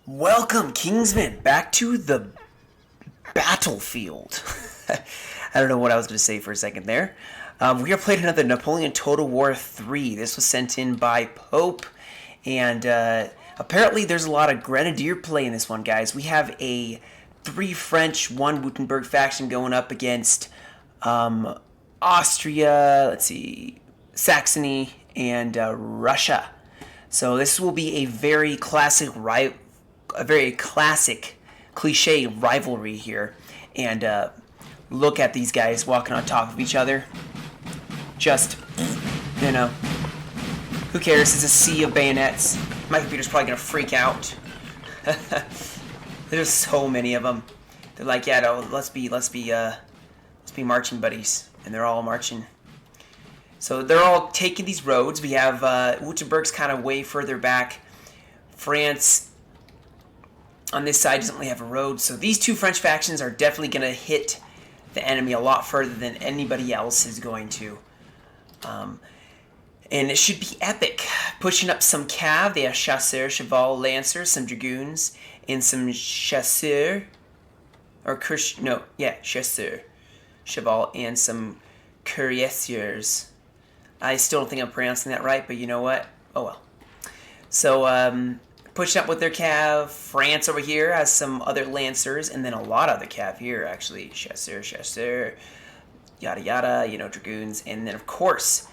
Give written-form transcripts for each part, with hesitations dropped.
Welcome, Kingsman, back to the battlefield. I don't know what I was going to say for a second there. We have played another Napoleon Total War 3. This was sent in by Pope, and apparently there's a lot of Grenadier play in this one, guys. We have a 3 French, 1 Wurttemberg faction going up against Austria, let's see, Saxony, and Russia. So this will be a very classic cliche rivalry here, and look at these guys walking on top of each other. Just, you know, who cares? It's a sea of bayonets. My computer's probably gonna freak out. There's so many of them. They're like, yeah, no, let's be marching buddies, and they're all marching. So they're all taking these roads. We have Wurttemberg's kind of way further back. France on this side doesn't really have a road, so these two French factions are definitely going to hit the enemy a lot further than anybody else is going to. And it should be epic. Pushing up some cav, they have chasseurs, cheval, lancers, some dragoons, and some chasseurs, chasseurs, cheval, and some cuirassiers. I still don't think I'm pronouncing that right, but you know what? Oh well. So, pushing up with their cav. France over here has some other lancers, and then a lot of other cav here, actually. Chasseur, yada yada, dragoons. And then, of course,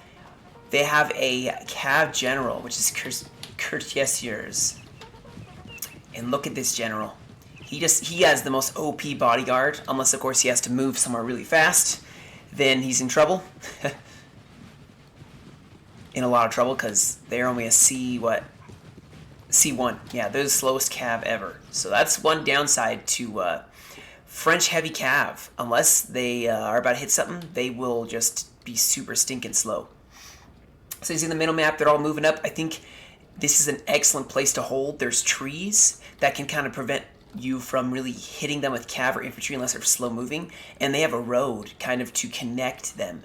they have a cav general, which is cuirassiers. And look at this general. He has the most OP bodyguard, unless, of course, he has to move somewhere really fast. Then he's in trouble. In a lot of trouble, because they're only a C1. Yeah, they're the slowest cav ever. So that's one downside to French heavy cav. Unless they are about to hit something, they will just be super stinking slow. So you see the middle map, they're all moving up. I think this is an excellent place to hold. There's trees that can kind of prevent you from really hitting them with cav or infantry unless they're slow moving. And they have a road kind of to connect them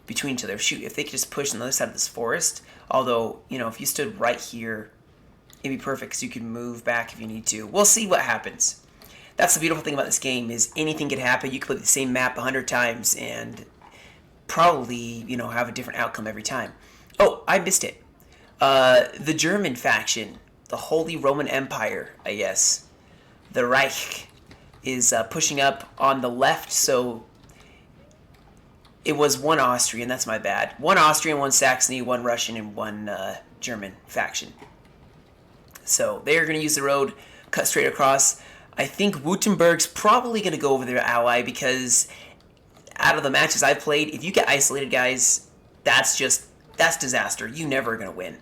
between each other. Shoot, if they could just push on the other side of this forest, although, if you stood right here, it'd be perfect because you can move back if you need to. We'll see what happens. That's the beautiful thing about this game, is anything could happen. You could play the same map 100 times and probably, have a different outcome every time. Oh, I missed it. The German faction, the Holy Roman Empire, I guess, the Reich, is pushing up on the left, so it was 1 Austrian, that's my bad. 1 Austrian, 1 Saxony, 1 Russian, and 1 German faction. So they're going to use the road, cut straight across. I think Wurttemberg's probably going to go over their ally, because out of the matches I've played, if you get isolated, guys, that's disaster. You never are going to win.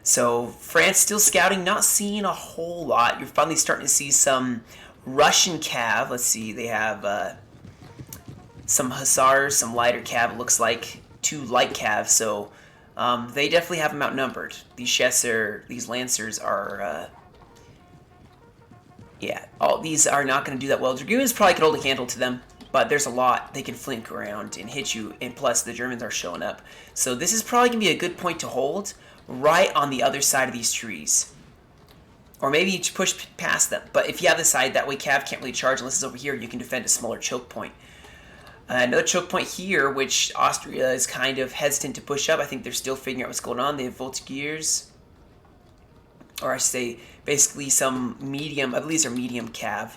So France still scouting, not seeing a whole lot. You're finally starting to see some Russian cav. Let's see, they have some hussars, some lighter cav, it looks like. 2 light cav, so they definitely have them outnumbered. These chasseurs, these lancers are, all these are not going to do that well. Dragoons probably could hold a candle to them, but there's a lot. They can flank around and hit you, and plus the Germans are showing up. So this is probably going to be a good point to hold, right on the other side of these trees. Or maybe you push past them, but if you have the side, that way cav can't really charge unless it's over here. You can defend a smaller choke point. Another choke point here, which Austria is kind of hesitant to push up. I think they're still figuring out what's going on. They have voltigeurs, or I should say, basically some medium, I believe these are medium cav.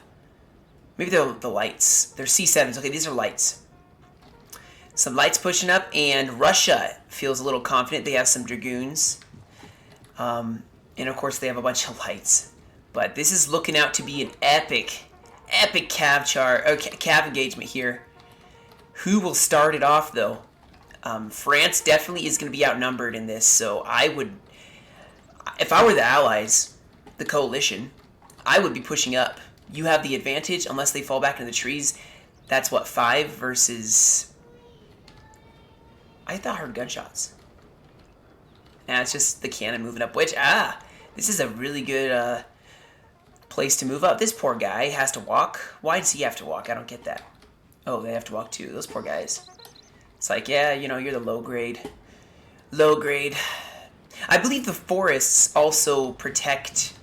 Maybe they're the lights. They're C7s. Okay, these are lights. Some lights pushing up, and Russia feels a little confident. They have some dragoons. And of course they have a bunch of lights. But this is looking out to be an epic cav engagement here. Who will start it off, though? France definitely is going to be outnumbered in this, so I would, if I were the Allies, the coalition, I would be pushing up. You have the advantage unless they fall back into the trees. That's what, 5 versus... I thought I heard gunshots. Nah, it's just the cannon moving up, which, this is a really good place to move up. This poor guy has to walk. Why does he have to walk? I don't get that. Oh, they have to walk too. Those poor guys. It's like, yeah, you're the low grade. I believe the forests also protect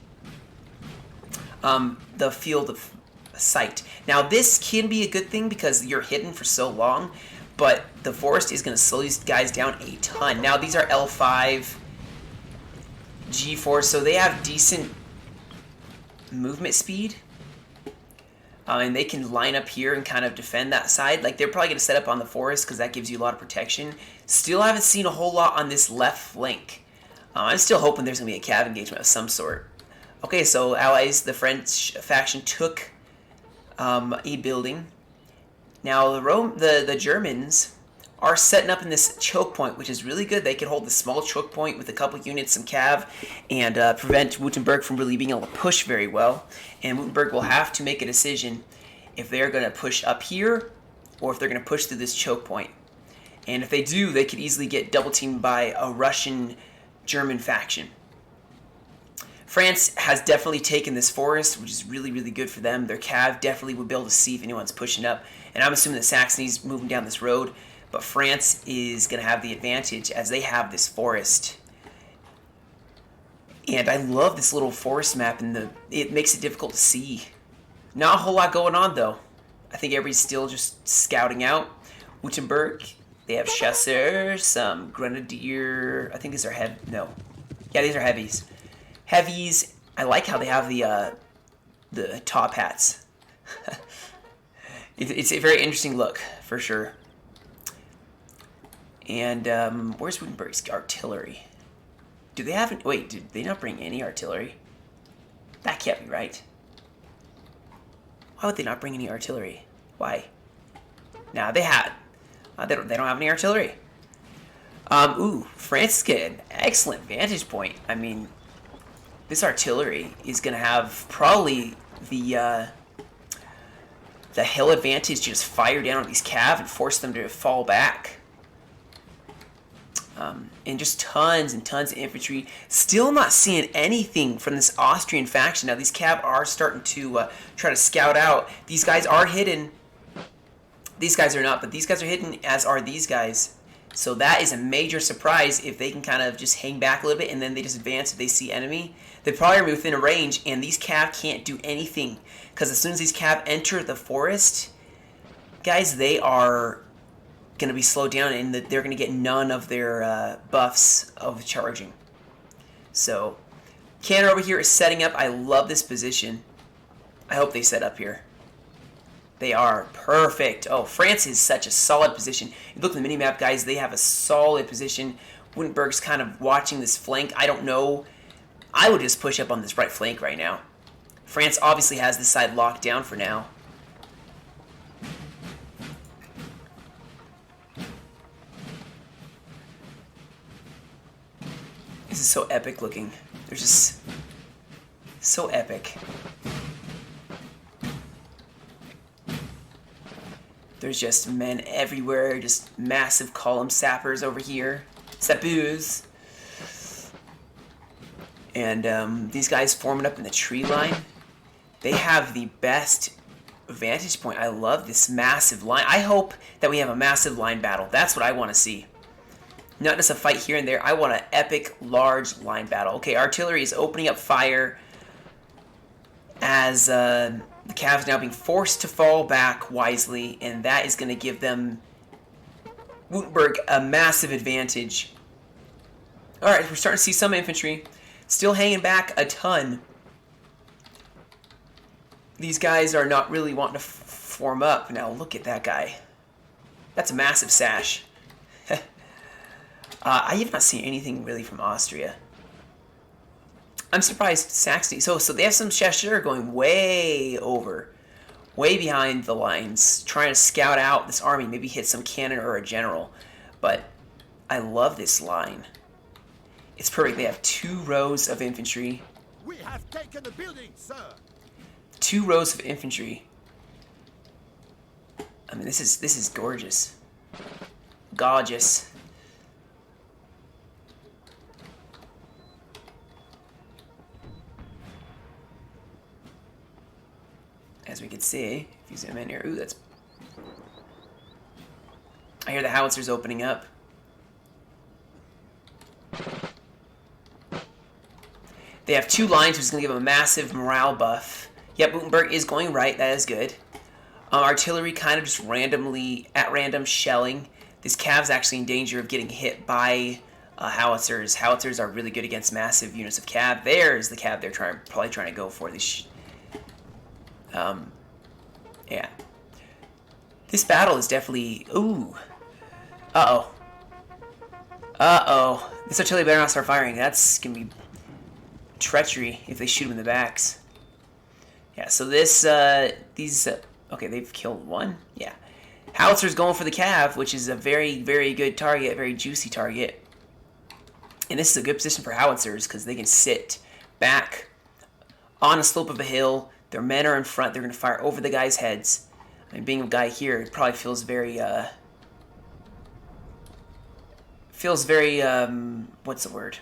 the field of sight. Now this can be a good thing because you're hidden for so long, but the forest is going to slow these guys down a ton. Now these are L5, G4, so they have decent movement speed. And they can line up here and kind of defend that side. Like, they're probably going to set up on the forest because that gives you a lot of protection. Still haven't seen a whole lot on this left flank. I'm still hoping there's going to be a cav engagement of some sort. Okay, so allies, the French faction took a building. Now, the Germans are setting up in this choke point, which is really good. They can hold the small choke point with a couple units, some cav, and prevent Wurttemberg from really being able to push very well. And Wurttemberg will have to make a decision if they're going to push up here or if they're going to push through this choke point. And if they do, they could easily get double teamed by a Russian-German faction. France has definitely taken this forest, which is really, really good for them. Their cav definitely would be able to see if anyone's pushing up. And I'm assuming that Saxony's moving down this road. But France is going to have the advantage as they have this forest. And I love this little forest map, and it makes it difficult to see. Not a whole lot going on, though. I think everybody's still just scouting out. Wurttemberg, they have chasseurs, some grenadier. I think these are no. Yeah, these are heavies. Heavies, I like how they have the top hats. It's a very interesting look, for sure. And where's Wurttemberg's artillery? Do they have... Wait, did they not bring any artillery? That can't be right. Why would they not bring any artillery? Why? Nah, they had. They don't have any artillery. Ooh, France is getting an excellent vantage point. I mean, this artillery is going to have probably the hill advantage to just fire down on these cav and force them to fall back. And just tons and tons of infantry. Still not seeing anything from this Austrian faction. Now, these cav are starting to try to scout out. These guys are hidden. These guys are not, but these guys are hidden, as are these guys. So that is a major surprise if they can kind of just hang back a little bit and then they just advance if they see enemy. They probably are within a range, and these cav can't do anything. Because as soon as these cav enter the forest, guys, they are going to be slowed down, and they're going to get none of their buffs of charging. So Canada over here is setting up. I love this position. I hope they set up here. They are perfect. Oh, France is such a solid position. You look at the minimap, guys, they have a solid position. Wurttemberg's kind of watching this flank. I don't know. I would just push up on this right flank right now. France obviously has this side locked down for now. This is so epic looking. They're just so epic. There's just men everywhere, just massive column sappers over here. Sapeurs. And these guys forming up in the tree line. They have the best vantage point. I love this massive line. I hope that we have a massive line battle. That's what I want to see. Not just a fight here and there. I want an epic, large line battle. Okay, artillery is opening up fire as the Cav is now being forced to fall back wisely, and that is going to give them, Wurttemberg, a massive advantage. Alright, we're starting to see some infantry. Still hanging back a ton. These guys are not really wanting to form up. Now, look at that guy. That's a massive sash. I have not seen anything really from Austria. I'm surprised Saxony. So they have some chasseurs going way over, way behind the lines, trying to scout out this army, maybe hit some cannon or a general. But I love this line. It's perfect. They have 2 rows of infantry. We have taken the building, sir. 2 rows of infantry. I mean, this is gorgeous. Gorgeous. As we can see, if you zoom in here, ooh, that's... I hear the howitzers opening up. They have 2 lines, which is going to give them a massive morale buff. Yep, Wurttemberg is going right. That is good. Artillery kind of just randomly, at random, shelling. This cav's actually in danger of getting hit by howitzers. Howitzers are really good against massive units of cav. There's the cav they're probably trying to go for. Yeah. This battle is definitely... Ooh. Uh-oh. Uh-oh. This artillery better not start firing. That's going to be treachery if they shoot them in the backs. Yeah, so okay, they've killed one. Yeah. Howitzer's going for the cav, which is a very, very good target, very juicy target. And this is a good position for howitzers because they can sit back on a slope of a hill. Their men are in front. They're going to fire over the guys' heads. I mean, being a guy here, it probably feels very, what's the word?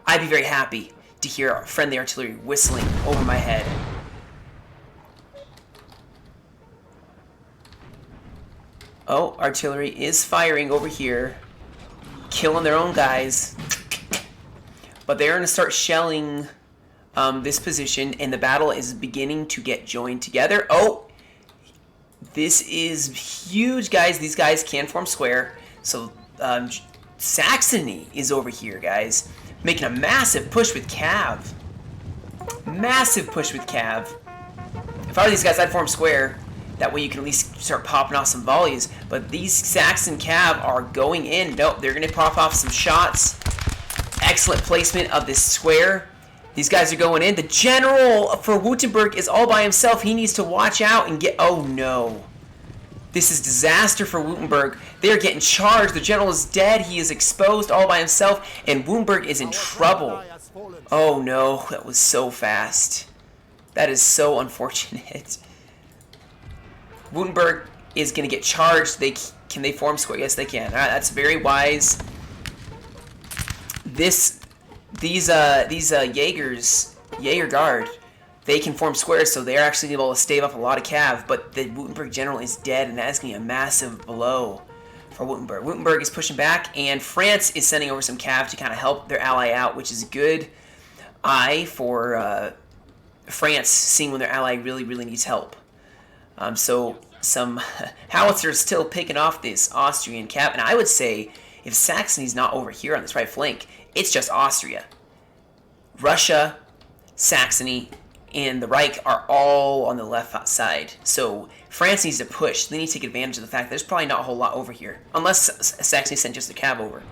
I'd be very happy to hear friendly artillery whistling over my head. Oh, artillery is firing over here, killing their own guys. But they're going to start shelling this position, and the battle is beginning to get joined together. Oh, this is huge, guys. These guys can form square. So Saxony is over here, guys, making a massive push with cav. Massive push with cav. If I were these guys, I'd form square. That way you can at least start popping off some volleys. But these Saxon cav are going in. Nope, they're going to pop off some shots. Excellent placement of this square. These guys are going in. The general for Wurttemberg is all by himself. He needs to watch out and get... Oh, no. This is disaster for Wurttemberg. They are getting charged. The general is dead. He is exposed all by himself. And Wurttemberg is in trouble. Oh, no. That was so fast. That is so unfortunate. Wurttemberg is going to get charged. Can they form square? Yes, they can. All right, that's very wise. These Jaeger Guard, they can form squares, so they're actually able to stave up a lot of cav. But the Wurttemberg general is dead, and that is going to be a massive blow for Wurttemberg. Wurttemberg is pushing back, and France is sending over some cav to kind of help their ally out, which is a good eye for France, seeing when their ally really, really needs help. So some howitzers still picking off this Austrian cav, and I would say if Saxony's not over here on this right flank, it's just Austria. Russia, Saxony, and the Reich are all on the left side. So France needs to push. They need to take advantage of the fact that there's probably not a whole lot over here, unless Saxony sent just a cav over.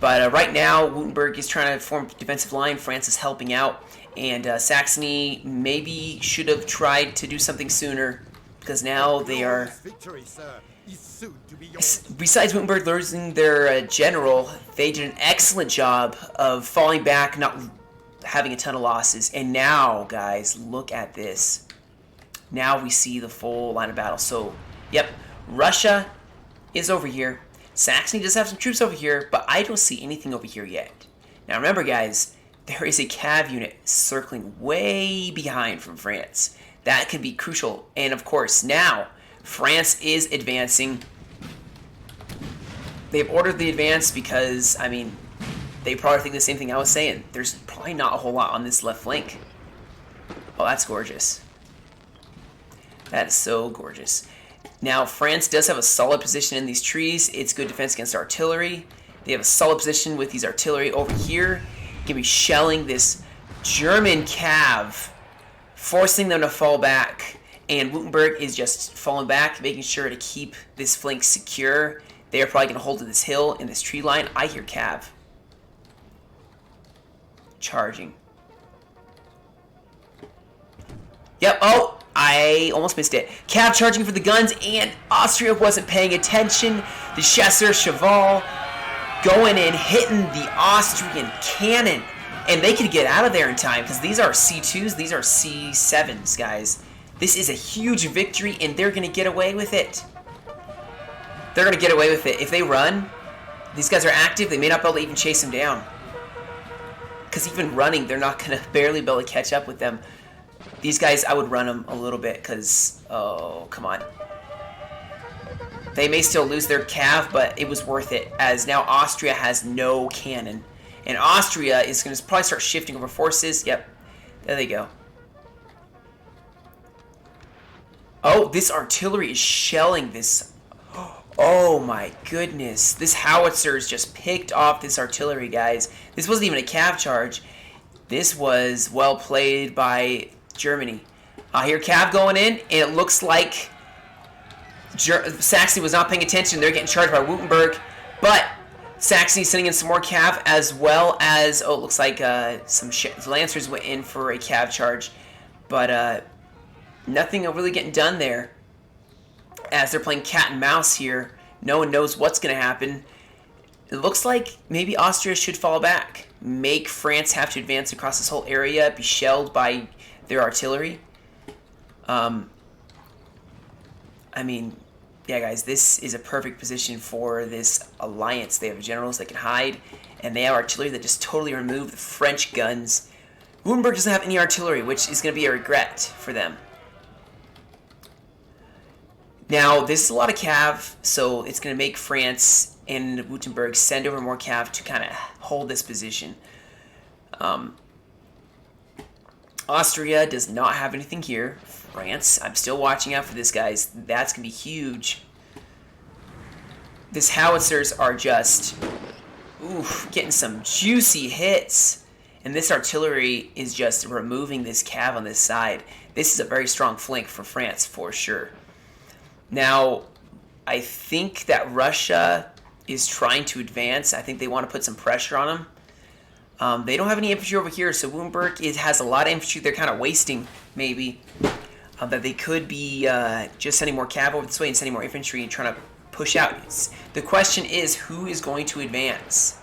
But right now, Wurttemberg is trying to form a defensive line. France is helping out, and Saxony maybe should have tried to do something sooner, because now they are... Besides Wurttemberg losing their general, they did an excellent job of falling back, not having a ton of losses. And now, guys, look at this. Now we see the full line of battle. So, yep, Russia is over here. Saxony does have some troops over here, but I don't see anything over here yet. Now remember, guys, there is a cav unit circling way behind from France. That could be crucial. And of course, now France is advancing. They've ordered the advance because, I mean, they probably think the same thing I was saying. There's probably not a whole lot on this left flank. Oh, that's gorgeous. That is so gorgeous. Now, France does have a solid position in these trees. It's good defense against artillery. They have a solid position with these artillery over here. Going to be shelling this German cav, forcing them to fall back. And Wurttemberg is just falling back, making sure to keep this flank secure. They are probably going to hold to this hill in this tree line. I hear cav charging. Yep. Oh, I almost missed it. Cav charging for the guns, and Austria wasn't paying attention. The Chasseur Cheval going in, hitting the Austrian cannon. And they could get out of there in time, because these are C2s, these are C7s, guys. This is a huge victory, and they're going to get away with it. They're going to get away with it. If they run, these guys are active, they may not be able to even chase them down. Because even running, they're not going to barely be able to catch up with them. These guys, I would run them a little bit, because, oh, come on. They may still lose their cav, but it was worth it, as now Austria has no cannon. And Austria is going to probably start shifting over forces. Yep, there they go. Oh, this artillery is shelling this. Oh my goodness. This howitzers just picked off this artillery, guys. This wasn't even a cav charge. This was well played by Germany. Here, cav going in, and it looks like Saxony was not paying attention. They're getting charged by Wurttemberg, but Saxony sending in some more cav, as well as, oh, it looks like some lancers went in for a cav charge, but nothing really getting done there. As they're playing cat and mouse here, no one knows what's going to happen. It looks like maybe Austria should fall back, make France have to advance across this whole area, be shelled by their artillery. I mean, yeah, guys, this is a perfect position for this alliance. They have generals that can hide, and they have artillery that just totally remove the French guns. Wurttemberg doesn't have any artillery, which is going to be a regret for them. Now, this is a lot of cav, so it's going to make France and Wurttemberg send over more cav to kind of hold this position. Austria does not have anything here. France, I'm still watching out for this, guys. That's going to be huge. These howitzers are just, getting some juicy hits. And this artillery is just removing this cav on this side. This is a very strong flank for France, for sure. Now, I think that Russia is trying to advance. I think they want to put some pressure on them. They don't have any infantry over here, so Wurttemberg has a lot of infantry they're kind of wasting, maybe. That they could be just sending more cav over this way and sending more infantry and trying to push out. The question is, who is going to advance?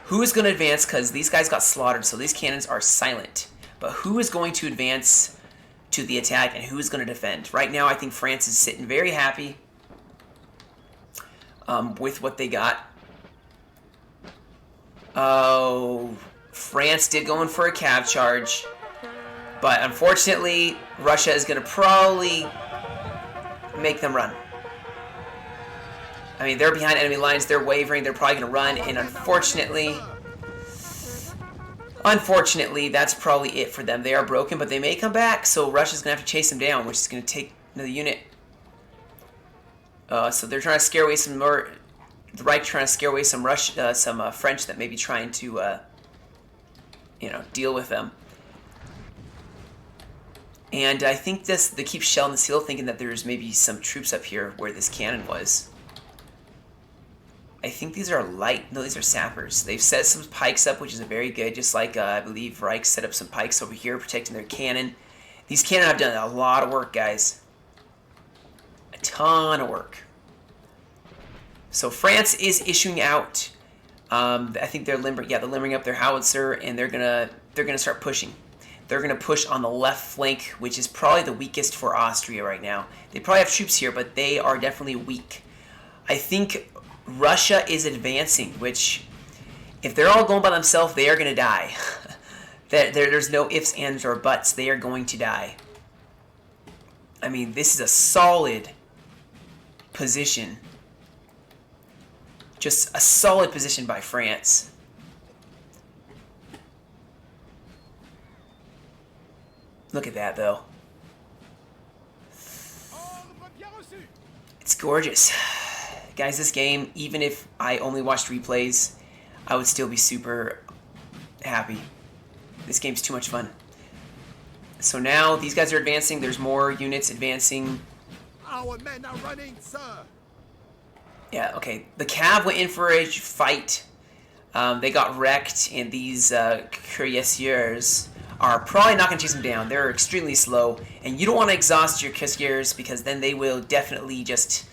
Who is going to advance? Because these guys got slaughtered, so these cannons are silent. But who is going to advance to the attack, and who is going to defend? Right now, I think France is sitting very happy with what they got. Oh, France did go in for a cav charge. But unfortunately, Russia is going to probably make them run. I mean, they're behind enemy lines. They're wavering. They're probably going to run. And unfortunately, that's probably it for them. They are broken, but they may come back. So Russia's going to have to chase them down, which is going to take another unit. So they're trying to scare away some more. The Reich trying to scare away some French that may be trying to, deal with them. And I think they keep shelling this hill, thinking that there's maybe some troops up here where this cannon was. I think these are light. No, these are sappers. They've set some pikes up, which is very good. Just like I believe Reich set up some pikes over here, protecting their cannon. These cannon have done a lot of work, guys. A ton of work. So France is issuing out. I think they're limbering. Yeah, they're limbering up their howitzer, and they're gonna start pushing. They're going to push on the left flank, which is probably the weakest for Austria right now. They probably have troops here, but they are definitely weak. I think Russia is advancing, which, if they're all going by themselves, they are going to die. There's no ifs, ands, or buts. They are going to die. I mean, this is a solid position. Just a solid position by France. Look at that, though. It's gorgeous. Guys, this game, even if I only watched replays, I would still be super happy. This game's too much fun. So now, these guys are advancing. There's more units advancing. Our men are running, sir. Yeah, okay. The Cav went in for a fight. They got wrecked, and these cuirassiers are probably not going to chase them down. They're extremely slow, and you don't want to exhaust your cuirassiers because then they will definitely just...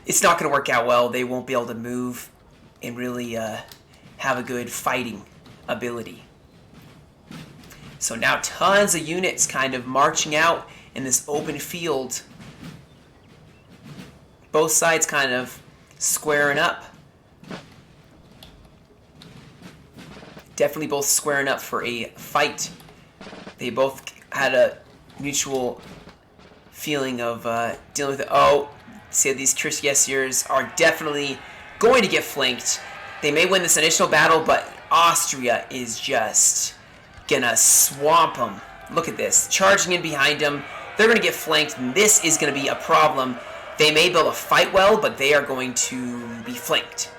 it's not going to work out well. They won't be able to move and really have a good fighting ability. So now tons of units kind of marching out in this open field. Both sides kind of squaring up. Definitely both squaring up for a fight. They both had a mutual feeling of dealing with it. Oh, see, these cuirassiers are definitely going to get flanked. They may win this initial battle, but Austria is just gonna swamp them. Look at this, charging in behind them. they're going to get flanked, and this is going to be a problem. They may be able to fight well, but they are going to be flanked.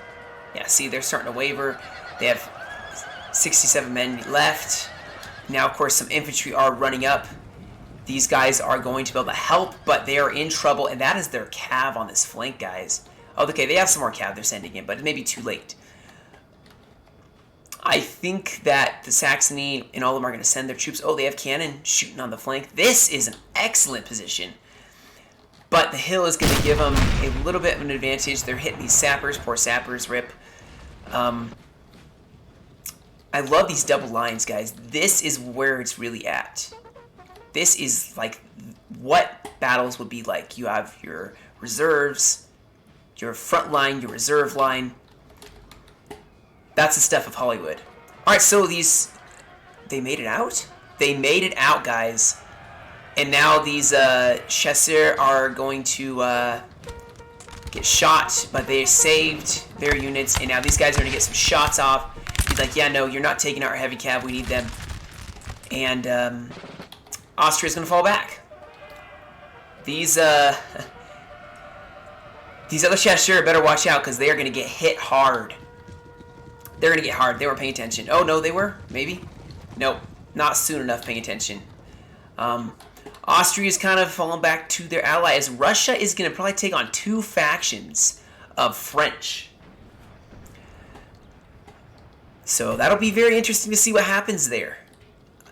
Yeah, see, they're starting to waver. They have 67 men left. Now, of course, some infantry are running up. These guys are going to be able to help, but they are in trouble, and that is their cav on this flank, guys. Oh, okay, they have some more cav they're sending in, but it may be too late. I think that the Saxony and all of them are going to send their troops. Oh, they have cannon shooting on the flank. This is an excellent position. But the hill is going to give them a little bit of an advantage. They're hitting these sappers. Poor sappers, rip. I love these double lines, guys. This is where it's really at. This is like what battles would be like. You have your reserves, your front line, your reserve line. That's the stuff of Hollywood. Alright, so they made it out? They made it out, guys. And now these Chasseurs are going to get shot, but they saved their units, and now these guys are going to get some shots off. He's like, yeah, no, you're not taking out our heavy cav, we need them. And Austria's going to fall back. These other Chasseurs better watch out, because they are going to get hit hard. They're going to get hard. They weren't paying attention. Oh, no, they were? Maybe? Nope. Not soon enough paying attention. Austria is kind of falling back to their ally, as Russia is going to probably take on 2 factions of French. So that'll be very interesting to see what happens there.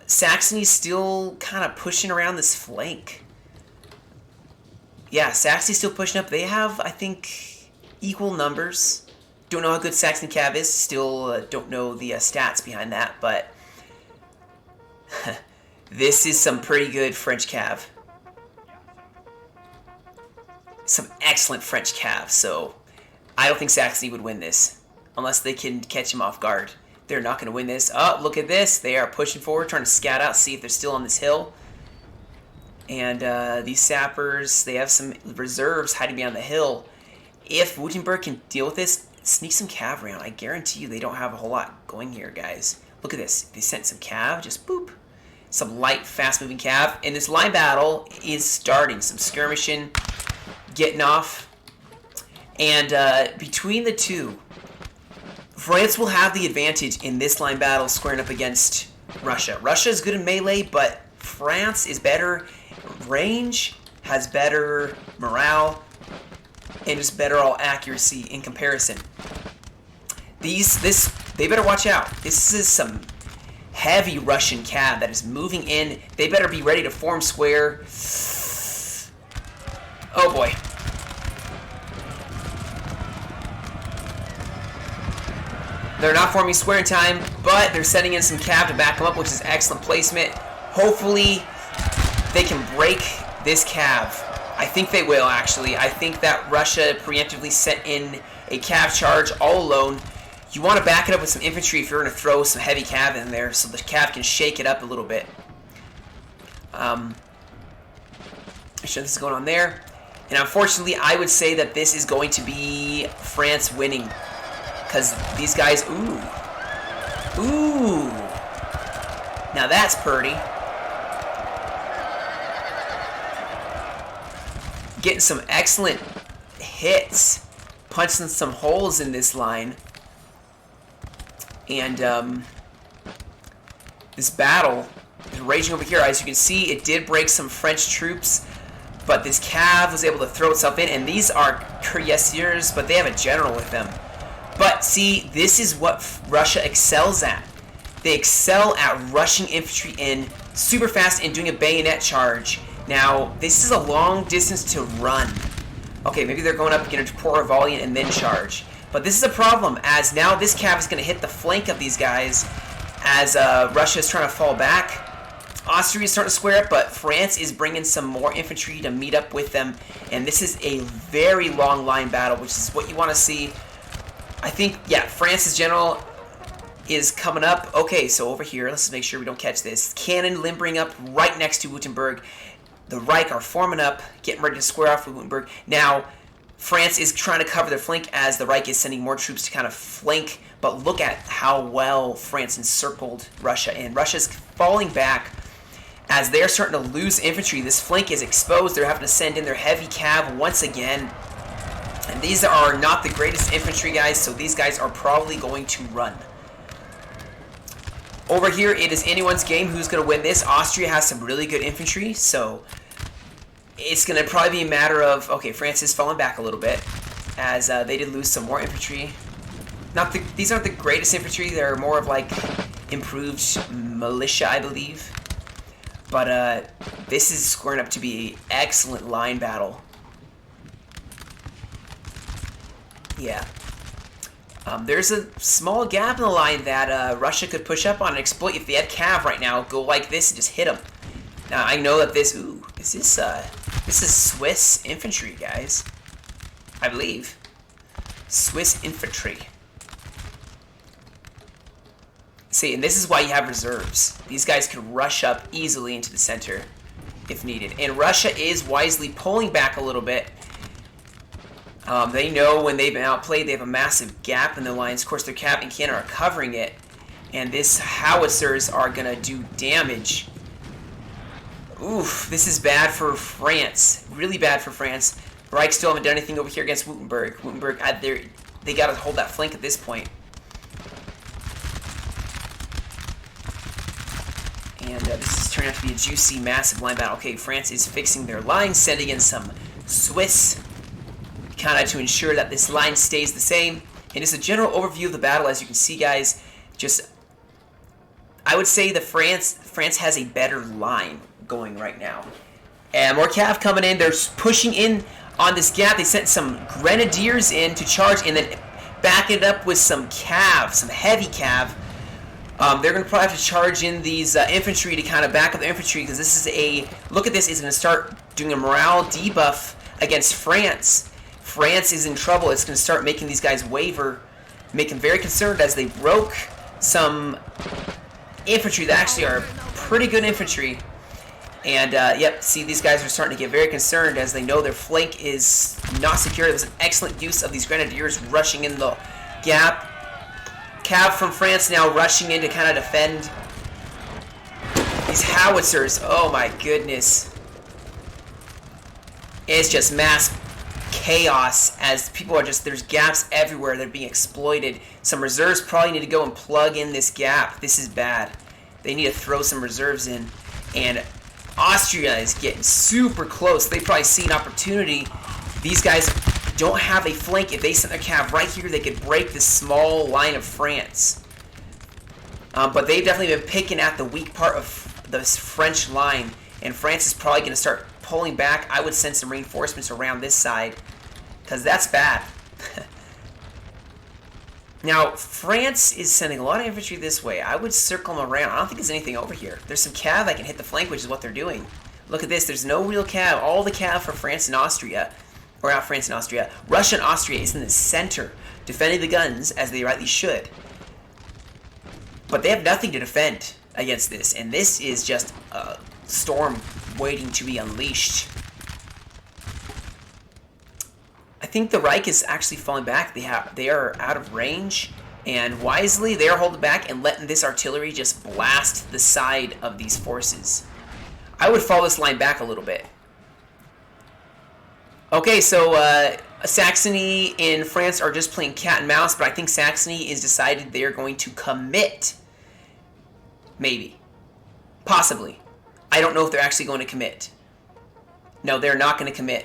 Saxony's still kind of pushing around this flank. Yeah, Saxony's still pushing up. They have, I think, equal numbers. Don't know how good Saxon cav is. Still don't know the stats behind that, but this is some pretty good French cav. Some excellent French cav, so I don't think Saxony would win this unless they can catch him off guard. They're not going to win this. Oh, look at this. They are pushing forward, trying to scout out, see if they're still on this hill. And these sappers, they have some reserves hiding behind the hill. If Wurttemberg can deal with this, sneak some cav around. I guarantee you they don't have a whole lot going here, guys. Look at this. They sent some cav, just boop. Some light, fast-moving cav. And this line battle is starting. Some skirmishing, getting off. And between the two, France will have the advantage in this line battle squaring up against Russia. Russia is good in melee, but France is better range, has better morale, and just better all accuracy in comparison. They better watch out. This is some heavy Russian cav that is moving in. They better be ready to form square. Oh boy. They're not forming square in time, but they're sending in some cav to back them up, which is excellent placement. Hopefully, they can break this cav. I think they will, actually. I think that Russia preemptively sent in a cav charge all alone. You want to back it up with some infantry if you're going to throw some heavy cav in there so the cav can shake it up a little bit. I'm sure this is going on there. And unfortunately, I would say that this is going to be France winning. Because these guys, ooh. Now that's pretty. Getting some excellent hits. Punching some holes in this line. And this battle is raging over here. As you can see, it did break some French troops. But this cav was able to throw itself in. And these are cuirassiers, but they have a general with them. But see, this is what Russia excels at. They excel at rushing infantry in super fast and doing a bayonet charge. Now, this is a long distance to run. Okay, maybe they're going up, going to pour a volley and then charge. But this is a problem, as now this cav is going to hit the flank of these guys as Russia is trying to fall back. Austria is starting to square up, but France is bringing some more infantry to meet up with them. And this is a very long line battle, which is what you want to see. I think, yeah, France's general is coming up. Okay, so over here, let's make sure we don't catch this. Cannon limbering up right next to Wurttemberg. The Reich are forming up, getting ready to square off with Wurttemberg. Now, France is trying to cover their flank as the Reich is sending more troops to kind of flank. But look at how well France encircled Russia. And Russia's falling back as they're starting to lose infantry. This flank is exposed. They're having to send in their heavy cav once again. And these are not the greatest infantry, guys, so these guys are probably going to run. Over here, it is anyone's game who's going to win this. Austria has some really good infantry, so it's going to probably be a matter of... Okay, France is falling back a little bit, as they did lose some more infantry. These aren't the greatest infantry. They're more of, like, improved militia, I believe. But this is squaring up to be an excellent line battle. Yeah. There's a small gap in the line that Russia could push up on and exploit. If they had cav right now, go like this and just hit them. Now, I know that this... Ooh, this is Swiss infantry, guys. I believe. Swiss infantry. See, and this is why you have reserves. These guys could rush up easily into the center if needed. And Russia is wisely pulling back a little bit. They know when they've been outplayed, they have a massive gap in the lines. Of course, their cav and cannon are covering it. And this howitzers are going to do damage. Oof, this is bad for France. Really bad for France. Reich still haven't done anything over here against Wurttemberg. Wurttemberg, they got to hold that flank at this point. And this is turning out to be a juicy, massive line battle. Okay, France is fixing their lines, sending in some Swiss, kind of to ensure that this line stays the same. And it's a general overview of the battle, as you can see, guys. Just, I would say that France has a better line going right now. And more cav coming in. They're pushing in on this gap. They sent some grenadiers in to charge, and then back it up with some cav, some heavy cav. They're going to probably have to charge in these infantry to kind of back up the infantry, because this is a... Look at this. It's going to start doing a morale debuff against France. France is in trouble. It's going to start making these guys waver, make them very concerned, as they broke some infantry that actually are pretty good infantry. And, yep, see, these guys are starting to get very concerned as they know their flank is not secure. There's an excellent use of these grenadiers rushing in the gap. Cav from France now rushing in to kind of defend these howitzers. Oh my goodness. It's just mass chaos as people are just, there's gaps everywhere. They're being exploited. Some reserves probably need to go and plug in this gap. This is bad. They need to throw some reserves in. And Austria is getting super close. They probably see an opportunity. These guys don't have a flank. If they sent their cav right here, they could break this small line of France. But they've definitely been picking at the weak part of this French line, and France is probably going to start pulling back. I would send some reinforcements around this side, because that's bad. Now, France is sending a lot of infantry this way. I would circle them around. I don't think there's anything over here. There's some cav that can hit the flank, which is what they're doing. Look at this. There's no real cav. All the cav for France and Austria. Or not France and Austria. Russia and Austria is in the center, defending the guns, as they rightly should. But they have nothing to defend against this. And this is just a storm waiting to be unleashed. I think the Reich is actually falling back. They are out of range, and wisely they are holding back and letting this artillery just blast the side of these forces. I would fall this line back a little bit. Okay, so Saxony and France are just playing cat and mouse, but I think Saxony is decided they are going to commit. Maybe. Possibly. I don't know if they're actually going to commit. No, they're not going to commit.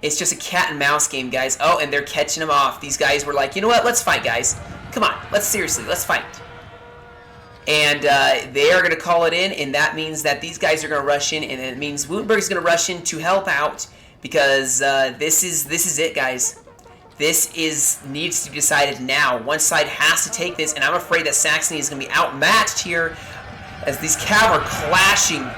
It's just a cat and mouse game, guys. Oh, and they're catching them off. These guys were like, you know what? Let's fight, guys. Come on. Let's fight. And they are going to call it in, and that means that these guys are going to rush in, and it means Wurttemberg is going to rush in to help out, because this is it, guys. This needs to be decided now. One side has to take this, and I'm afraid that Saxony is going to be outmatched here, as these cav are clashing.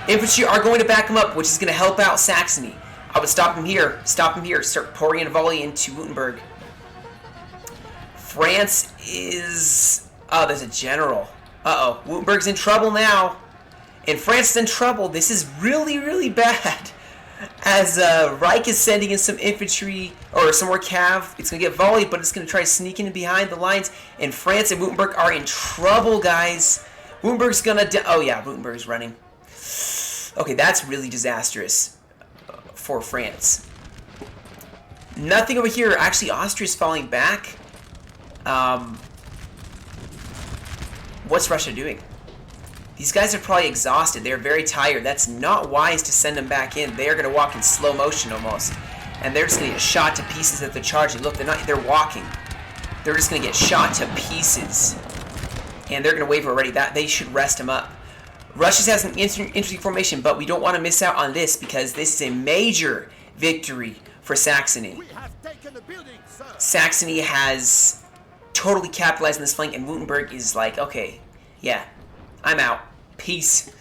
Infantry are going to back them up, which is going to help out Saxony. I would stop him here. Start pouring in a volley into Wurttemberg. France is... Oh, there's a general. Uh-oh. Wurttemberg's in trouble now. And France is in trouble. This is really, really bad. As Reich is sending in some infantry, or some more cav. It's going to get volleyed, but it's going to try to sneak in behind the lines. And France and Wurttemberg are in trouble, guys. Wurttemberg's going to... Oh, yeah, Wurttemberg's running. Okay, that's really disastrous for France. Nothing over here. Actually, Austria's falling back. What's Russia doing? These guys are probably exhausted. They're very tired. That's not wise to send them back in. They are going to walk in slow motion almost. And they're just going to get shot to pieces as they're charging. Look, they're walking. They're just going to get shot to pieces. And they're going to waver already. They should rest them up. Russia has an interesting formation, but we don't want to miss out on this because this is a major victory for Saxony. We have taken the building, sir. Saxony has totally capitalized on this flank, and Wurttemberg is like, okay, yeah, I'm out. Peace.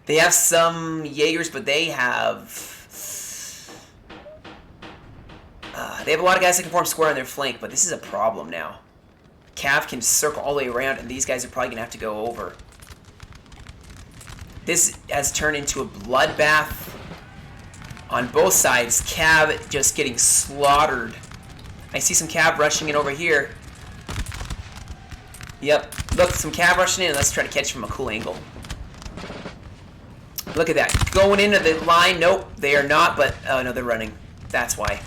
They have some Jaegers, but they have a lot of guys that can form square on their flank, but this is a problem now. Cav can circle all the way around, and these guys are probably going to have to go over. This has turned into a bloodbath on both sides. Cav just getting slaughtered. I see some Cav rushing in over here. Yep. Look, some Cav rushing in. Let's try to catch from a cool angle. Look at that. Going into the line. Nope, they are not, but... Oh, no, they're running. That's why.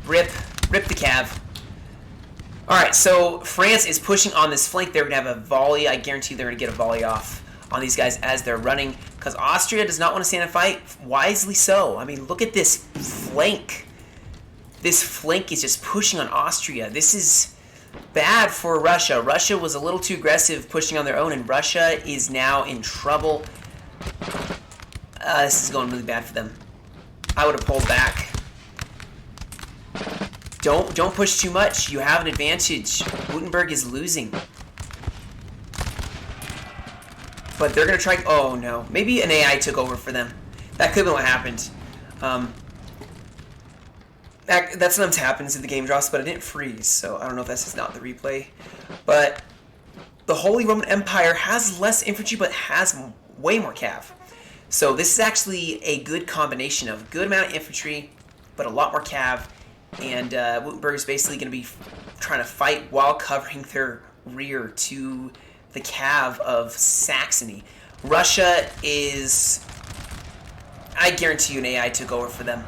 Rip the Cav. Alright, so France is pushing on this flank. They're going to have a volley. I guarantee they're going to get a volley off on these guys as they're running, because Austria does not want to stand and fight. Wisely so. I mean, look at this flank. This flank is just pushing on Austria. This is bad for Russia. Russia was a little too aggressive pushing on their own, and Russia is now in trouble. This is going really bad for them. I would have pulled back. Don't push too much. You have an advantage. Wurttemberg is losing. But they're going to try... Oh, no. Maybe an AI took over for them. That could have been what happened. That sometimes happens in the game drops, but it didn't freeze. So I don't know if that's just not the replay. But the Holy Roman Empire has less infantry, but has way more cav. So this is actually a good combination of good amount of infantry, but a lot more cav. And Wurttemberg is basically going to be trying to fight while covering their rear to the cav of Saxony. Russia is... I guarantee you an AI took over for them.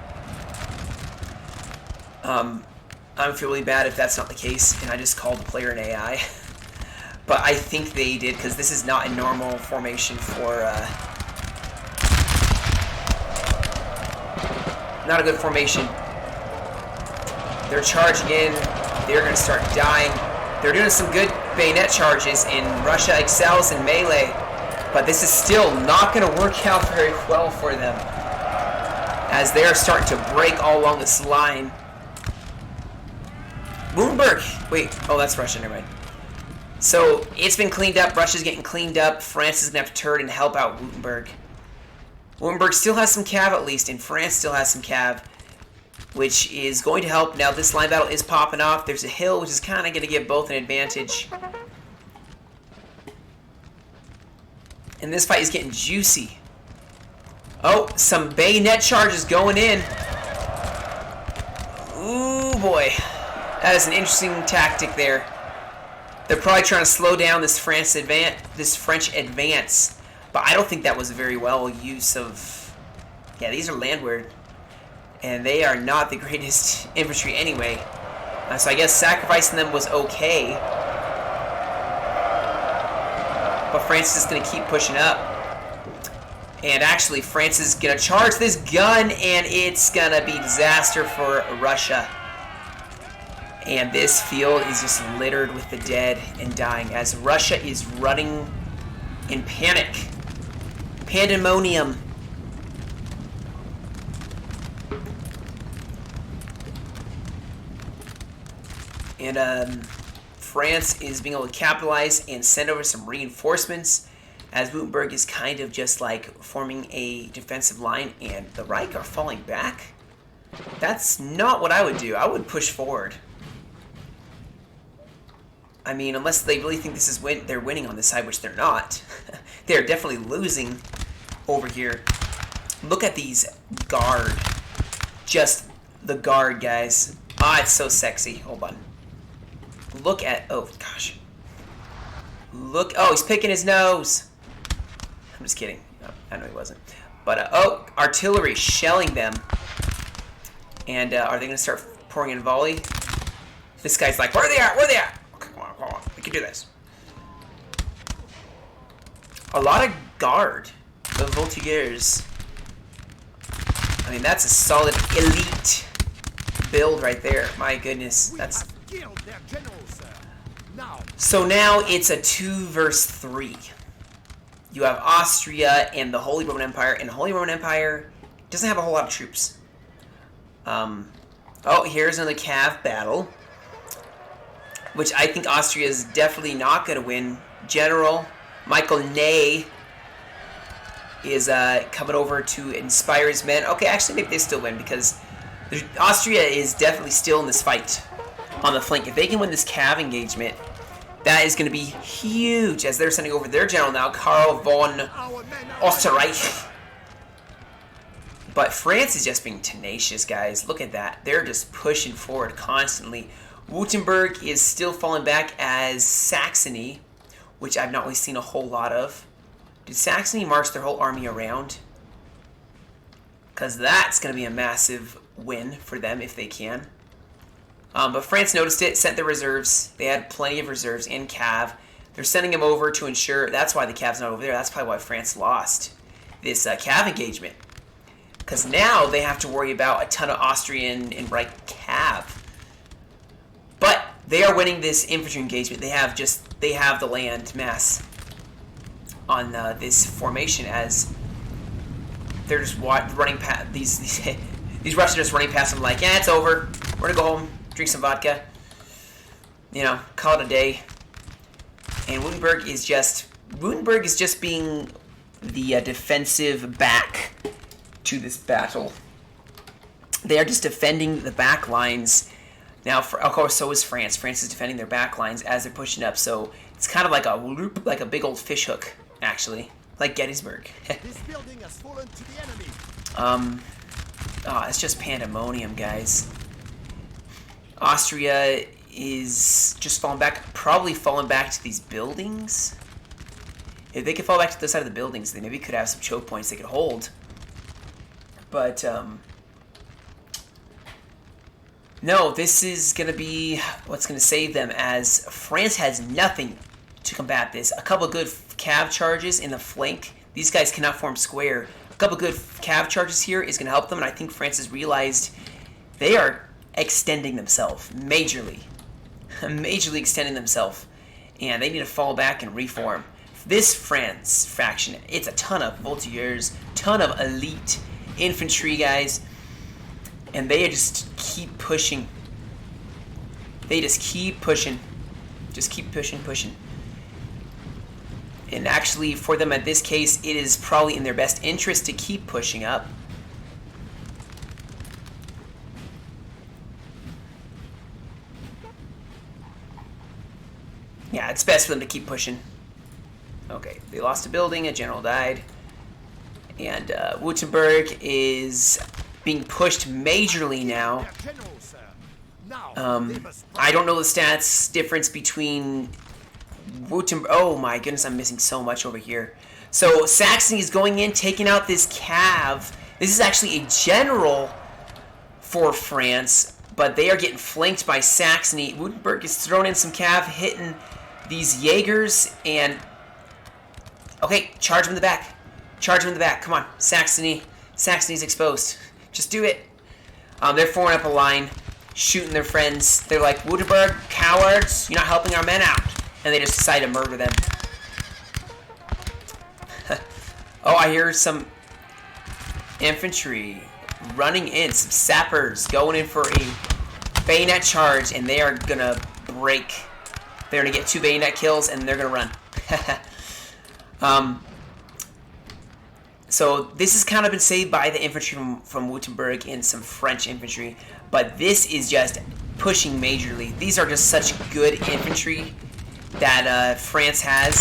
I feel really bad if that's not the case, and I just called the player an AI. But I think they did, because this is not a normal formation for... not a good formation. They're charging in. They're going to start dying. They're doing some good bayonet charges, and Russia excels in melee. But this is still not going to work out very well for them, as they are starting to break all along this line. Wurttemberg! Wait, oh, that's Russia, never mind. So, it's been cleaned up. Russia's getting cleaned up. France is going to have to turn and help out Wurttemberg. Wurttemberg still has some cav, at least, and France still has some cav, which is going to help. Now, this line battle is popping off. There's a hill, which is kind of going to give both an advantage. And this fight is getting juicy. Oh, some bayonet charges going in. Ooh, boy. That is an interesting tactic there. They're probably trying to slow down this French advance. But I don't think that was a very well use of... Yeah, these are landward. And they are not the greatest infantry anyway. So I guess sacrificing them was okay. But France is going to keep pushing up. And actually, France is going to charge this gun, and it's going to be disaster for Russia. And this field is just littered with the dead and dying, as Russia is running in panic. Pandemonium. And France is being able to capitalize and send over some reinforcements, as Wurttemberg is kind of just like forming a defensive line, and the Reich are falling back. That's not what I would do. I would push forward. I mean, unless they really think this is they're winning on this side, which they're not. They're definitely losing over here. Look at these guard. Just the guard, guys. Ah, it's so sexy. Hold on. Look at... Oh, gosh. Look... Oh, he's picking his nose. I'm just kidding. I know he wasn't. But, oh, artillery shelling them. And are they going to start pouring in volley? This guy's like, where are they at? Where are they at? Okay, come on. We can do this. A lot of guard. The Voltigeurs. I mean, that's a solid elite build right there. My goodness. That's... So now it's a 2 versus 3. You have Austria and the Holy Roman Empire, and the Holy Roman Empire doesn't have a whole lot of troops. Oh, here's another Cav battle, which I think Austria is definitely not going to win. General Michael Ney is coming over to inspire his men. Okay, actually, maybe they still win because Austria is definitely still in this fight on the flank. If they can win this Cav engagement, that is going to be huge, as they're sending over their general now, Karl von Österreich. But France is just being tenacious, guys. Look at that. They're just pushing forward constantly. Wurttemberg is still falling back as Saxony, which I've not really seen a whole lot of. Did Saxony march their whole army around? Because that's going to be a massive win for them if they can. But France noticed it, sent their reserves. They had plenty of reserves in Cav. They're sending them over to ensure... That's why the Cav's not over there. That's probably why France lost this Cav engagement. Because now they have to worry about a ton of Austrian and Reich Cav. But they are winning this infantry engagement. They have the land mass on this formation, as they're just running past these Russians are just running past them like, yeah, it's over. We're gonna go home, drink some vodka, you know, call it a day. And Wurttemberg is just being the defensive back to this battle. They are just defending the back lines. Now, of course, so is France. France is defending their back lines as they're pushing up. So it's kind of like a loop, like a big old fish hook, actually, like Gettysburg. This building has fallen to the enemy. It's just pandemonium, guys. Austria is just falling back, probably falling back to these buildings. If they could fall back to the side of the buildings, they maybe could have some choke points they could hold. But, no, this is going to be what's going to save them, as France has nothing to combat this. A couple of good Cav charges in the flank. These guys cannot form square. A couple of good Cav charges here is going to help them, and I think France has realized they are extending themselves majorly. Majorly extending themselves. And they need to fall back and reform. This France faction, it's a ton of Voltigeurs, ton of elite infantry guys, and they just keep pushing. They just keep pushing. Just keep pushing. And actually, for them at this case, it is probably in their best interest to keep pushing up. Yeah, it's best for them to keep pushing. Okay, they lost a building, a general died. And Wurttemberg is being pushed majorly now. I don't know the stats difference between Wurttemberg. Oh my goodness, I'm missing so much over here. So Saxony is going in, taking out this Cav. This is actually a general for France, but they are getting flanked by Saxony. Wurttemberg is throwing in some Cav, hitting these Jaegers, and okay, charge them in the back. Charge them in the back. Come on, Saxony. Saxony's exposed. Just do it. They're forming up a line, shooting their friends. They're like, Wurttemberg, cowards, you're not helping our men out. And they just decide to murder them. Oh, I hear some infantry running in. Some sappers going in for a bayonet charge, and they are going to break. They're going to get 2 bayonet kills, and they're going to run. So this has kind of been saved by the infantry from Wurttemberg and some French infantry, but this is just pushing majorly. These are just such good infantry that France has,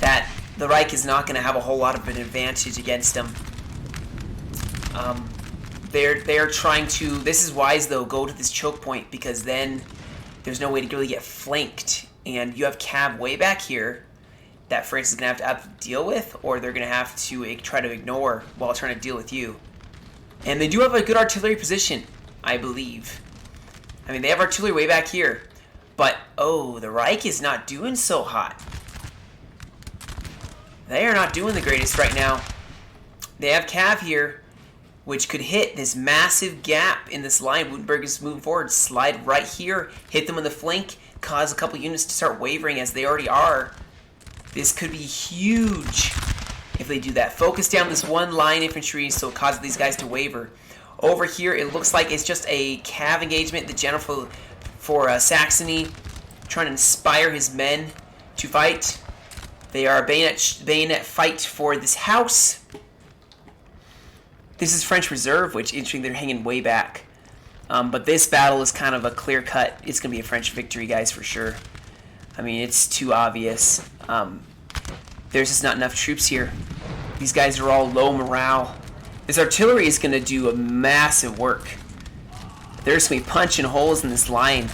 that the Reich is not going to have a whole lot of an advantage against them. They're trying to, this is wise though, go to this choke point, because then there's no way to really get flanked, and you have Cav way back here, that France is going to have to deal with, or they're going to have to try to ignore while trying to deal with you. And they do have a good artillery position, I believe. I mean, they have artillery way back here. But, oh, the Reich is not doing so hot. They are not doing the greatest right now. They have Cav here, which could hit this massive gap in this line. Wurttemberg is moving forward. Slide right here, hit them in the flank, cause a couple units to start wavering as they already are. This could be huge if they do that. Focus down this one line infantry so it causes these guys to waver. Over here, it looks like it's just a Cav engagement. The general for Saxony trying to inspire his men to fight. They are a bayonet fight for this house. This is French reserve, which interesting, they're hanging way back. But this battle is kind of a clear cut. It's going to be a French victory, guys, for sure. I mean, it's too obvious. There's just not enough troops here. These guys are all low morale. This artillery is going to do a massive work. There's going to be punching holes in this line.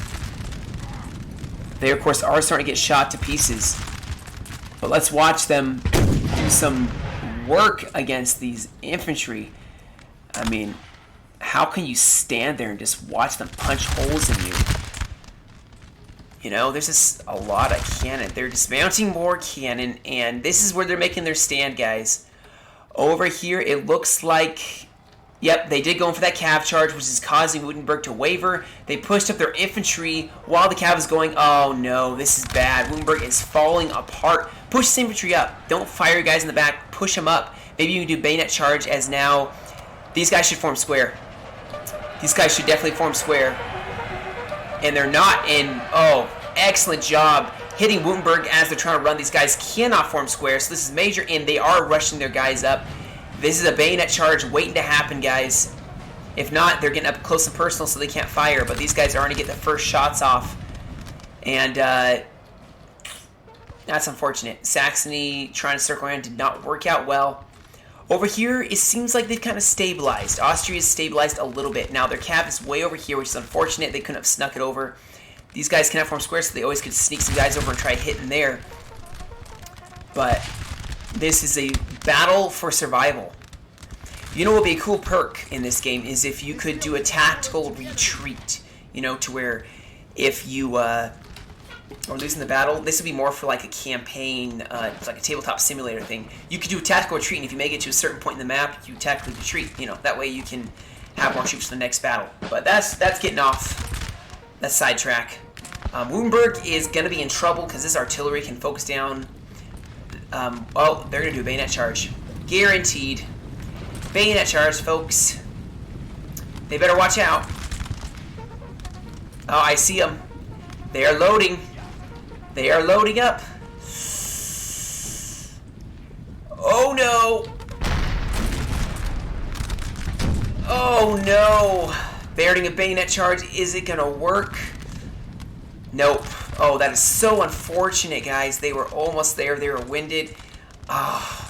They, of course, are starting to get shot to pieces. But let's watch them do some work against these infantry. I mean, how can you stand there and just watch them punch holes in you? You know, there's just a lot of cannon. They're dismounting more cannon, and this is where they're making their stand, guys. Over here, it looks like... Yep, they did go in for that cav charge, which is causing Wurttemberg to waver. They pushed up their infantry while the cav is going. Oh no, this is bad. Wurttemberg is falling apart. Push this infantry up. Don't fire your guys in the back. Push them up. Maybe you can do bayonet charge, as now these guys should form square. These guys should definitely form square. And they're not in... Oh, excellent job hitting Wurttemberg as they're trying to run. These guys cannot form square, so this is major, and they are rushing their guys up. This is a bayonet charge waiting to happen, guys. If not, they're getting up close and personal so they can't fire, but these guys are already getting the first shots off. And that's unfortunate. Saxony trying to circle around did not work out well. Over here, it seems like they've kind of stabilized. Austria is stabilized a little bit. Now, their cav is way over here, which is unfortunate. They couldn't have snuck it over. These guys cannot form squares, so they always could sneak some guys over and try hitting there. But this is a battle for survival. You know what would be a cool perk in this game is if you could do a tactical retreat. You know, to where if you are losing the battle, this would be more for like a campaign, like a tabletop simulator thing. You could do a tactical retreat, and if you make it to a certain point in the map, you tactically retreat. You know, that way you can have more troops for the next battle. But that's getting off. That's sidetrack. Wurttemberg is going to be in trouble because this artillery can focus down. Oh, they're going to do a bayonet charge. Guaranteed. Bayonet charge, folks. They better watch out. Oh, I see them. They are loading. They are loading up. Oh, no. Oh, no. They're doing a bayonet charge. Is it going to work? Nope. Oh, that is so unfortunate, guys. They were almost there. They were winded. Ah.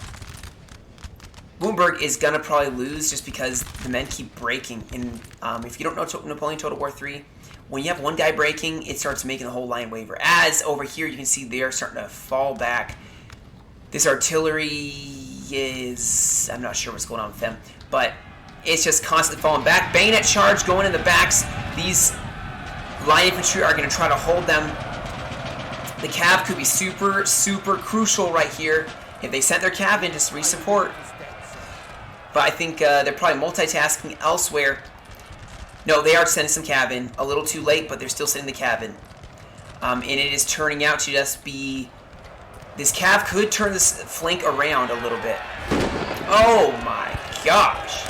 Wurttemberg is going to probably lose just because the men keep breaking. And if you don't know Napoleon Total War 3, when you have one guy breaking, it starts making the whole line waver. As over here, you can see they are starting to fall back. This artillery is... I'm not sure what's going on with them. But it's just constantly falling back. Bayonet charge going in the backs. These line infantry are going to try to hold them. The cav could be super, super crucial right here. If they sent their cav in to re-support. But I think they're probably multitasking elsewhere. No, they are sending some cav in. A little too late, but they're still sending the cav in. And it is turning out to just be... This cav could turn this flank around a little bit. Oh my gosh.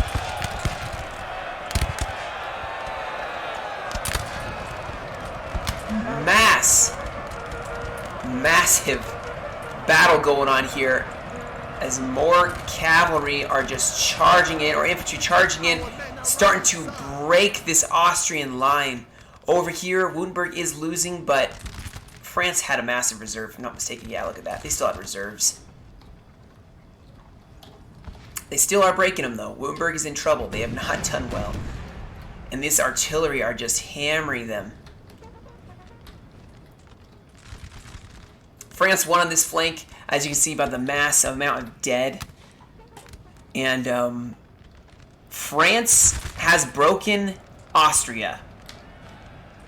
Massive battle going on here as more cavalry are just charging in, or infantry charging in, starting to break this Austrian line. Over here, Wurttemberg is losing, but France had a massive reserve, if I'm not mistaken. Yeah, look at that. They still have reserves. They still are breaking them, though. Wurttemberg is in trouble. They have not done well. And this artillery are just hammering them. France won on this flank, as you can see by the massive amount of dead. And France has broken Austria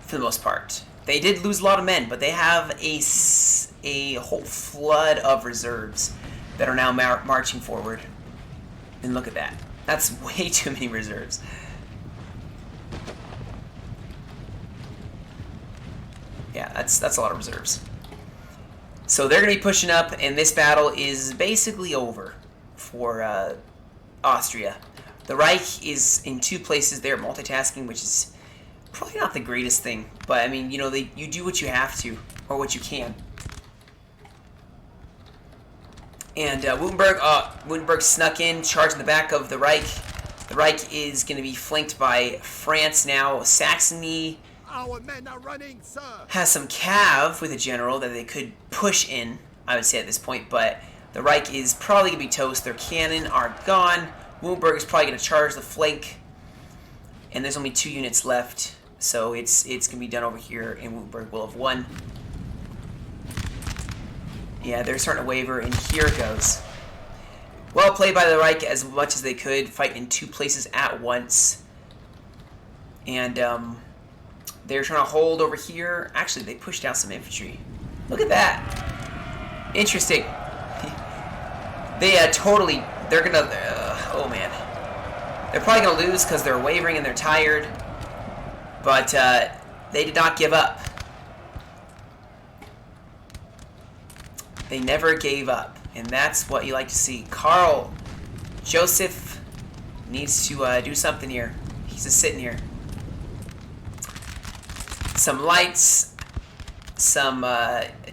for the most part. They did lose a lot of men, but they have a whole flood of reserves that are now marching forward. And look at that. That's way too many reserves. Yeah, that's a lot of reserves. So they're going to be pushing up, and this battle is basically over for Austria. The Reich is in two places. They're multitasking, which is probably not the greatest thing. But, I mean, you know, you do what you have to, or what you can. And Wurttemberg snuck in, charging the back of the Reich. The Reich is going to be flanked by France now. Saxony Our men are running, sir. has some cav with a general that they could push in, I would say, at this point. But the Reich is probably going to be toast. Their cannon are gone. Wurttemberg is probably going to charge the flank. And there's only 2 units left. So it's going to be done over here, and Wurttemberg will have won. Yeah, they're starting to waver, and here it goes. Well played by the Reich as much as they could, fighting in 2 places at once. And they're trying to hold over here. Actually, they pushed out some infantry. Look at that. Interesting. They're going to, oh man. They're probably going to lose because they're wavering and they're tired. But they did not give up. They never gave up, and that's what you like to see. Karl Joseph needs to do something here. He's just sitting here. Some lights, some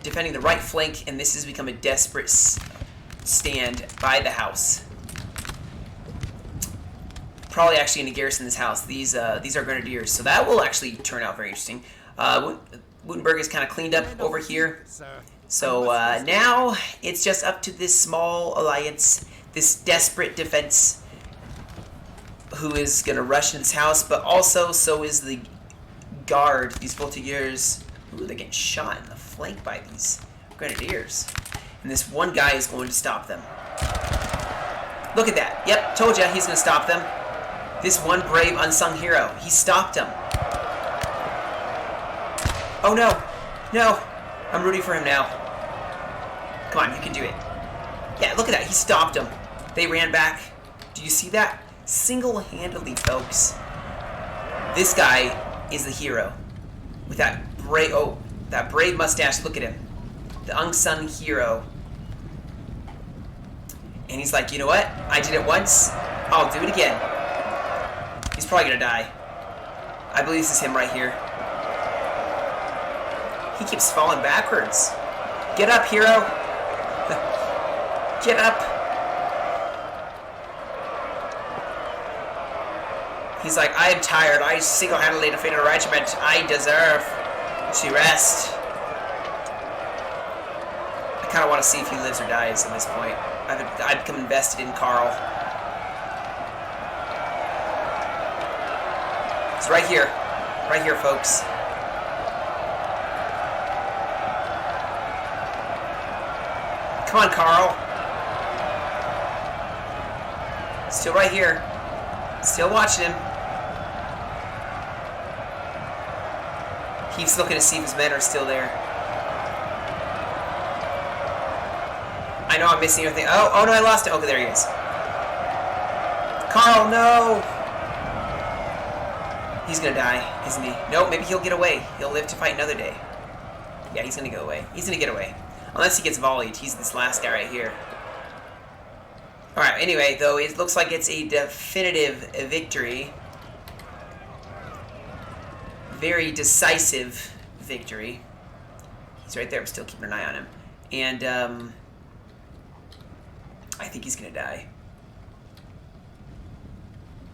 defending the right flank, and this has become a desperate stand by the house. Probably actually going to garrison this house. These are grenadiers, so that will actually turn out very interesting. Wurttemberg is kind of cleaned up over here. So now it's just up to this small alliance, this desperate defense, who is going to rush in this house, but also so is the guard, these voltigeurs. Ooh, they're getting shot in the flank by these grenadiers. And this one guy is going to stop them. Look at that. Yep, told ya he's going to stop them. This one brave unsung hero, he stopped them. Oh no, no, I'm rooting for him now. Come on, you can do it. Yeah, look at that. He stopped them. They ran back. Do you see that? Single-handedly, folks. This guy is the hero. With that brave mustache. Look at him. The unsung hero. And he's like, you know what? I did it once. I'll do it again. He's probably going to die. I believe this is him right here. He keeps falling backwards. Get up, hero. Get up. He's like, I am tired. I single-handedly defeated a regiment. I deserve to rest. I kind of want to see if he lives or dies at this point. I've become invested in Karl. It's right here. Right here, folks. Come on, Karl. Still right here. Still watching him. Keeps looking to see if his men are still there. I know I'm missing everything. Oh no, I lost it. Okay, there he is. Karl, no! He's gonna die, isn't he? No, maybe he'll get away. He'll live to fight another day. Yeah, he's gonna get away. He's gonna get away. Unless he gets volleyed. He's this last guy right here. Alright, anyway, though, it looks like it's a definitive victory. Very decisive victory. He's right there. I'm still keeping an eye on him. And, I think he's going to die.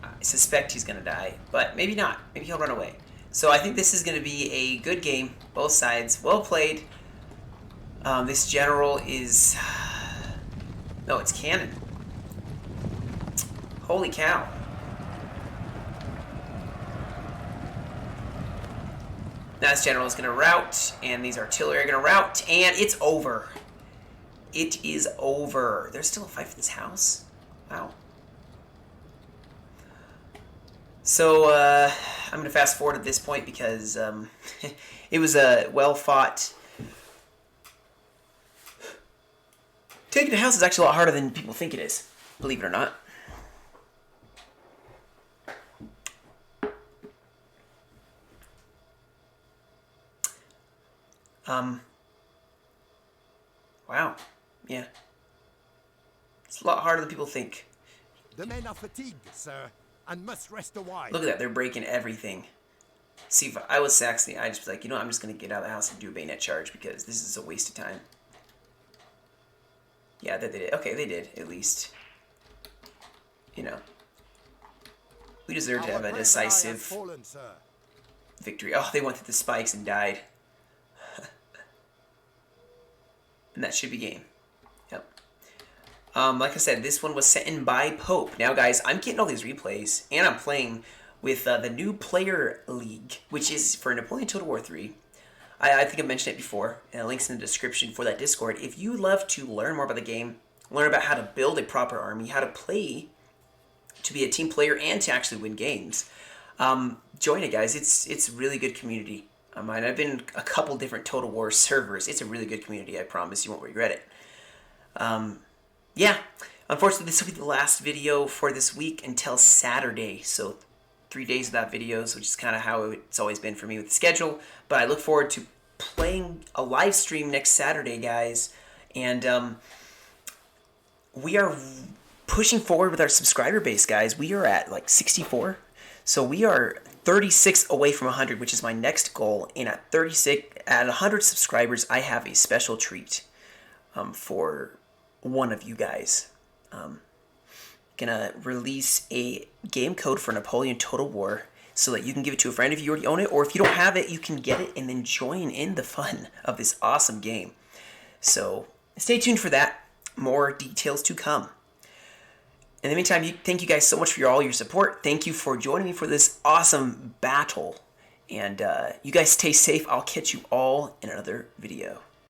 I suspect he's going to die, but maybe not. Maybe he'll run away. So I think this is going to be a good game. Both sides. Well played. This general is... No, it's cannon. Holy cow. That's general is going to rout, and these artillery are going to rout, and it's over. It is over. There's still a fight for this house? Wow. So, I'm going to fast forward at this point because it was a well-fought... Taking a house is actually a lot harder than people think it is, believe it or not. Wow. Yeah. It's a lot harder than people think. The men are fatigued, sir, and must rest a while. Look at that. They're breaking everything. See, if I was Saxony, I'd just be like, you know, I'm just going to get out of the house and do a bayonet charge because this is a waste of time. Yeah, they did it. Okay, they did, at least. You know. We deserve to have a decisive victory. Oh, they went through the spikes and died. And that should be game. Yep. Like I said, this one was sent in by Pope. Now, guys, I'm getting all these replays, and I'm playing with the new player league, which is for Napoleon Total War 3. I think I mentioned it before, and links in the description for that Discord. If you love to learn more about the game, learn about how to build a proper army, how to play to be a team player, and to actually win games, join it, guys. It's a really good community. I've been in a couple different Total War servers. It's a really good community. I promise you won't regret it. Yeah, unfortunately, this will be the last video for this week until Saturday. So 3 days without videos, which is kind of how it's always been for me with the schedule. But I look forward to playing a live stream next Saturday, guys. And we are pushing forward with our subscriber base, guys. We are at like 64. So we are 36 away from 100, which is my next goal. And at 100 subscribers, I have a special treat for one of you guys. Gonna release a game code for Napoleon Total War so that you can give it to a friend if you already own it, or if you don't have it, you can get it and then join in the fun of this awesome game. So stay tuned for that. More details to come. In the meantime, thank you guys so much for all your support. Thank you for joining me for this awesome battle. And you guys stay safe. I'll catch you all in another video.